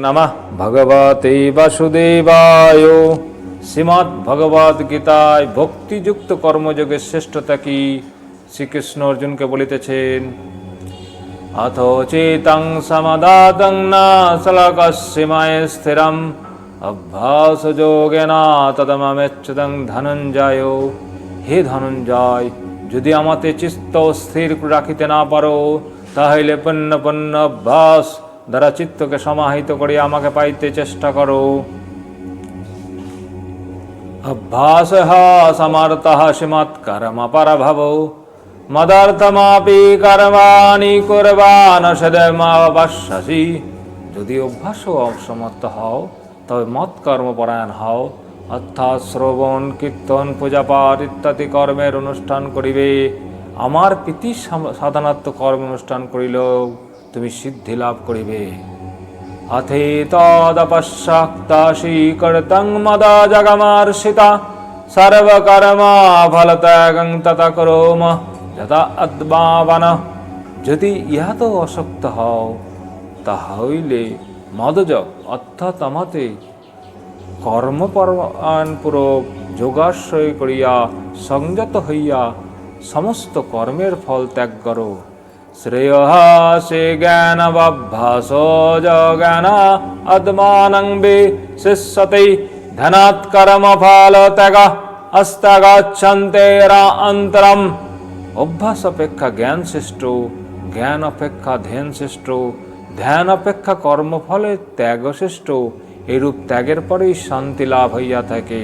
নমঃ ভগবতে বাসুদেবায়। শ্রীমদ্ ভগবদ গীতায় ভক্তিযুক্ত কর্মযোগের শ্রেষ্ঠতা কি শ্রীকৃষ্ণ অর্জুনকে বলিতেছেন। অথ চেতং সমদাতং না সলকস্যমায় স্থিরম অভ্যাসযোগেন তদমমেচ্যুতং ধনঞ্জয়। হে ধনঞ্জয়, যদি আমাতে চিত্ত স্থির রাখিতে না পারো, তাহলে পণ্য পণ্য অভ্যাস দ্বারা চিত্তকে সমাহিত করে আমাকে পাইতে চেষ্টা করো। অভ্যাসঃ সমর্থঃ শ্রীমৎকর্ম পরভব মদর্থমাপি কর্মাণি কুর্বাণ সদমবশ্যসি। যদি অভ্যাস অসমর্থ হও, তবে মৎকর্ম পরায়ণ হও, অর্থাৎ শ্রবণ কীর্তন পূজাপাঠ ইত্যাদি কর্মের অনুষ্ঠান করিবে। আমার প্রীতি সাধনাত্ম কর্ম অনুষ্ঠান করিলেও তুমি সিদ্ধি লাভ করিবে। অথে তদপশ্চাক্তা স্বীকৃতং মদ জগমার্ষিতা সর্বকর্মা ফলত্যাগং তথা করোম যথা উদ্ভাবন। যদি ইহাতেও আসক্ত হও, তাহলে মদযোগ অর্থাৎ আমাতে কর্মপরায়ণপূর্বক যোগাশ্রয় করিয়া সংযত হইয়া সমস্ত কর্মের ফল ত্যাগ করো। শ্রেয়সে জ্ঞানবভ্যাস যোগেন আত্মানং বিশিষ্যতে ধনাৎ কর্ম ফল ত্যাগ অস্তগচ্ছন্তেরান্তরম। অভ্যাস অপেক্ষা জ্ঞান শ্রেষ্ঠ, জ্ঞান অপেক্ষা ধ্যান শ্রেষ্ঠ, ধ্যান অপেক্ষা কর্মফলের ত্যাগ শ্রেষ্ঠ। এরূপ ত্যাগের পরেই শান্তি লাভ হইয়া থাকে।